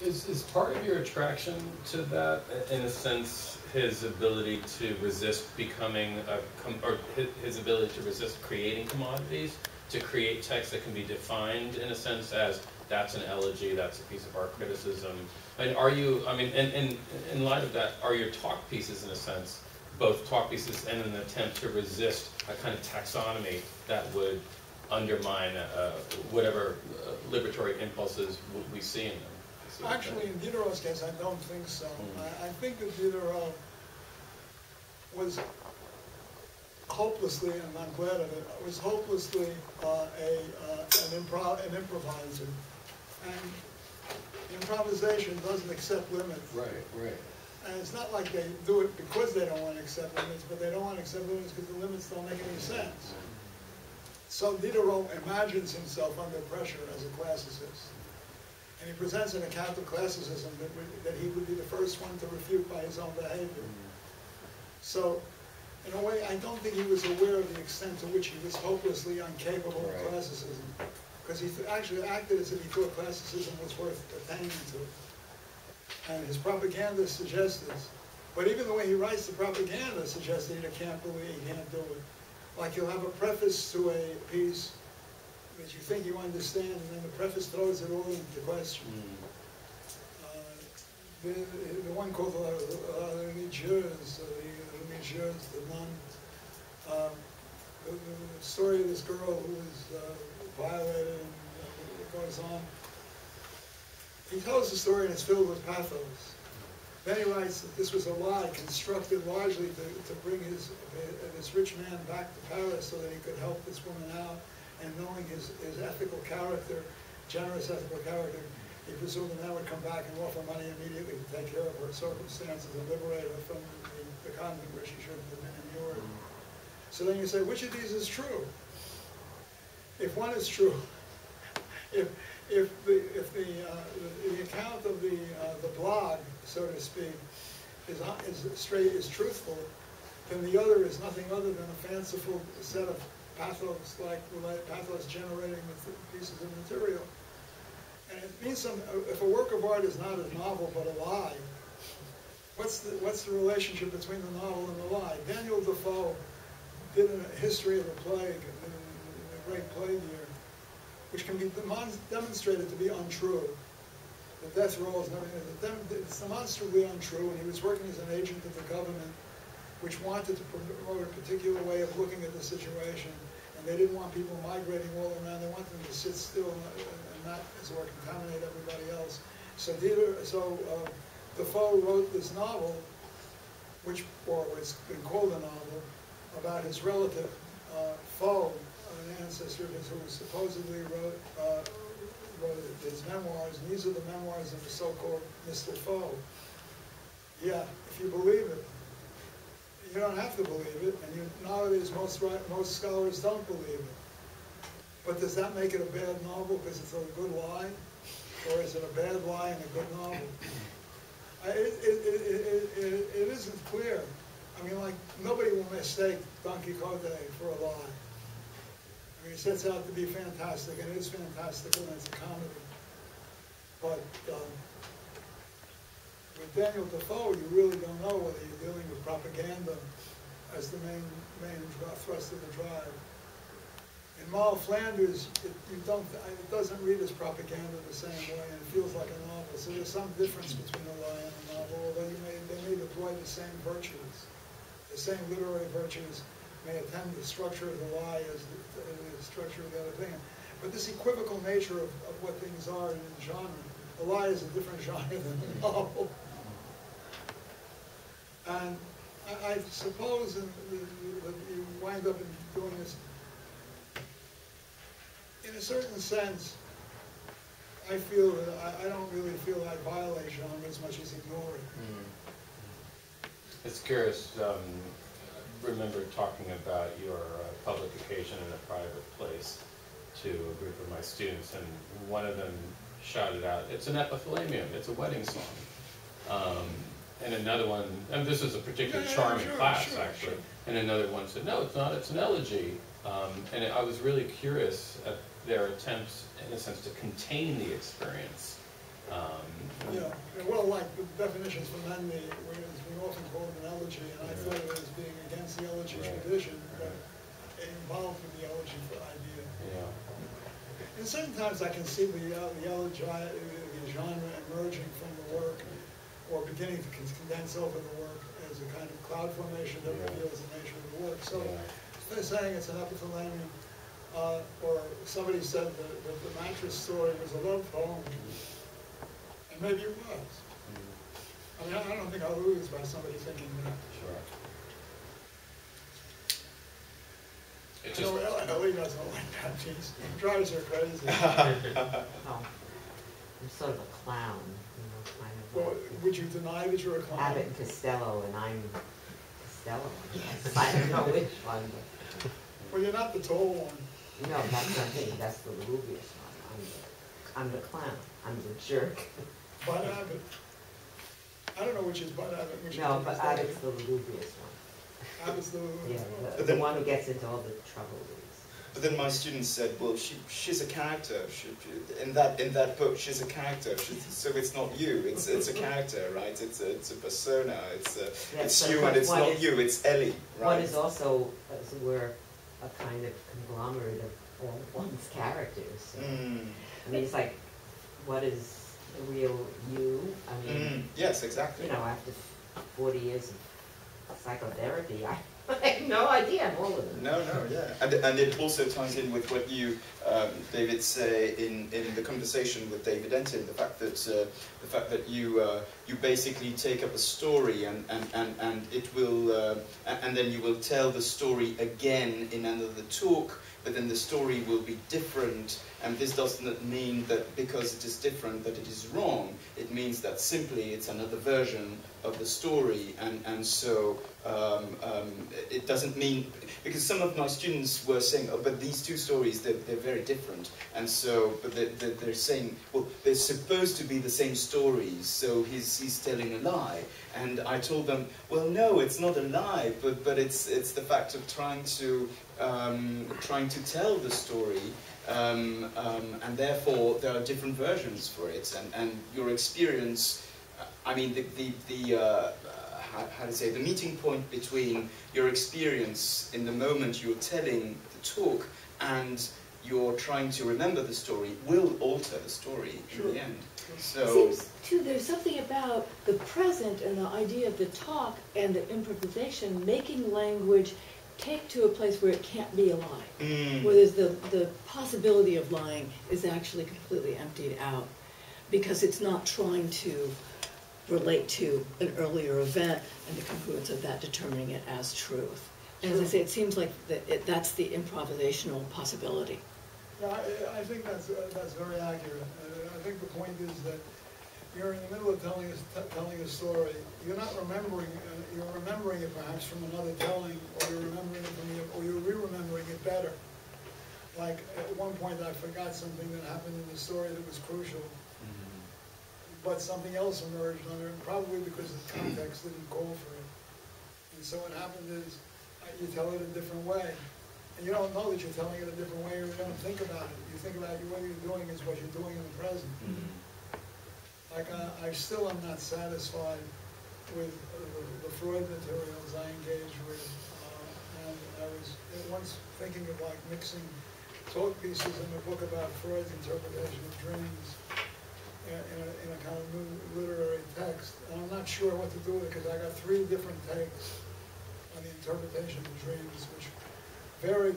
Is part of your attraction to that, in a sense, his ability to resist becoming or his ability to resist creating commodities, to create text that can be defined in a sense as that's an elegy, that's a piece of art criticism? And are you, I mean, in light of that, are your talk pieces in a sense, both talk pieces and an attempt to resist a kind of taxonomy that would undermine whatever liberatory impulses we see in them? Actually, in Diderot's case, I don't think so. I think that Diderot was hopelessly, and I'm glad of it, was hopelessly an improviser. And improvisation doesn't accept limits. Right, right. And it's not like they do it because they don't want to accept limits, but they don't want to accept limits because the limits don't make any sense. So Diderot imagines himself under pressure as a classicist. And he presents an account of classicism that he would be the first one to refute by his own behavior. So, in a way, I don't think he was aware of the extent to which he was hopelessly incapable of classicism. Because he actually acted as if he thought classicism was worth attaining to. And his propaganda suggests this. But even the way he writes the propaganda suggests that he can't believe, he can't do it. Like he'll have a preface to a piece that you think you understand, and then the preface throws it all into question. The one called the religieuse, the nun, the story of this girl who was violated, and it goes on. He tells the story and it's filled with pathos. Then he writes that this was a lie constructed largely to bring this rich man back to Paris so that he could help this woman out. And knowing his ethical character, generous ethical character, he presumed the man would come back and offer money immediately to take care of her circumstances and liberate her from the convent where she should have been immured. So then you say, which of these is true? If one is true, if the account of the blog, so to speak, is truthful, then the other is nothing other than a fanciful set of pathos generating pieces of material. And it means if a work of art is not a novel but a lie, what's the relationship between the novel and the lie? Daniel Defoe did a history of the plague, the Great Plague Year, which can be demonstrated to be untrue. The death roll is it's demonstrably untrue, and he was working as an agent of the government, which wanted to promote a particular way of looking at the situation, and they didn't want people migrating all around. They wanted them to sit still and not, as it were, contaminate everybody else. So Defoe wrote this novel, or it's been called a novel, about his relative, Foe, an ancestor of his who supposedly wrote his memoirs, and these are the memoirs of the so-called Mr. Foe. Yeah, if you believe it. You don't have to believe it, and nowadays most scholars don't believe it. But does that make it a bad novel because it's a good lie? Or is it a bad lie and a good novel? It isn't clear. I mean, like, nobody will mistake Don Quixote for a lie. I mean, it sets out to be fantastic, and it is fantastical, and it's a comedy. But with Daniel Defoe, you really don't know whether you're dealing with propaganda as the main thrust of the drive. In Mal Flanders, it doesn't read as propaganda the same way, and it feels like a novel. So there's some difference between a lie and a novel, although they may deploy the same virtues. The same literary virtues may attend the structure of the lie as the structure of the other thing. But this equivocal nature of what things are in the genre, the lie is a different genre than the novel. And I suppose that you wind up doing this. In a certain sense, I feel that I don't really feel I violate genre as much as ignore it. It's curious. Remember talking about your public occasion in a private place to a group of my students, and one of them shouted out, "It's an epithalamium, it's a wedding song." And another one, and this is a particularly charming class, actually, and another one said, "No, it's not, it's an elegy." And I was really curious at their attempts, in a sense, to contain the experience. definitions for Mendy is being often called an elegy, and I thought of it as being against the elegy tradition, but involved with the elegy idea. Yeah. And sometimes I can see the elegy, the genre emerging from the work, or beginning to condense over the work as a kind of cloud formation that reveals the nature of the work. So they're saying it's an epithalamium, or somebody said that the mattress story was a love poem, and maybe it was. I mean, I don't think I'll lose by somebody thinking that. Sure. It You know, Ellie doesn't like that. It drives her crazy. Oh, I'm sort of a clown, you know, kind of. Well, would you deny that you're a clown? Abbott and Costello, and I'm Costello, I guess. I don't know which one, but. Well, you're not the tall one. No, that's not me, that's the Rubius one. I'm the clown, I'm the jerk. Bud Abbott. I don't know which is Bud Abbott. Which No, is but Daddy. Abbott's the Rubius one. Abbott's the... Yeah, But the then- one who gets into all the trouble is. But then my students said, well, she's a character. In that book, she's a character. So it's not you. It's a character, right? It's a persona. It's Yes, you, and it's not you. It's Ellie, right? One is also, we're a kind of conglomerate of all one's characters. So. I mean, it's like, what is the real you? I mean, Yes, exactly. you know, after 40 years of psychotherapy, I have no idea I'm all of them. No, yeah. And it also ties in with what you, David, say in the conversation with David Antin, the fact that you basically take up a story and it will and then you will tell the story again in another talk, but then the story will be different. And this does not mean that because it is different that it is wrong. It means that simply it's another version of the story, and so it doesn't mean, because some of my students were saying, oh, but these two stories, they're very different, and so, but they're saying, well, they're supposed to be the same stories, so he's telling a lie. And I told them, well, no, it's not a lie, but it's the fact of trying to tell the story. And therefore there are different versions for it, and your experience, I mean, how to say, the meeting point between your experience in the moment you're telling the talk and you're trying to remember the story will alter the story in the end. So It seems, too, there's something about the present and the idea of the talk and the improvisation making language take to a place where it can't be a lie. Where there's the possibility of lying is actually completely emptied out because it's not trying to relate to an earlier event and the congruence of that determining it as truth. And as I say, it seems like that's the improvisational possibility. Yeah, I think that's very accurate. I think the point is that you're in the middle of telling a story. You're not remembering. You're remembering it perhaps from another telling, or you're remembering it or you're re-remembering it better. Like at one point, I forgot something that happened in the story that was crucial, but something else emerged under it, probably because the context didn't call for it. And so what happened is you tell it a different way. And you don't know that you're telling it a different way, or you don't think about it. You think about what you're doing is what you're doing in the present. Like I still am not satisfied with the Freud materials I engaged with. And I was once thinking of like mixing talk pieces in a book about Freud's interpretation of dreams in a kind of new literary text. And I'm not sure what to do with it because I got 3 different takes on the interpretation of dreams, which vary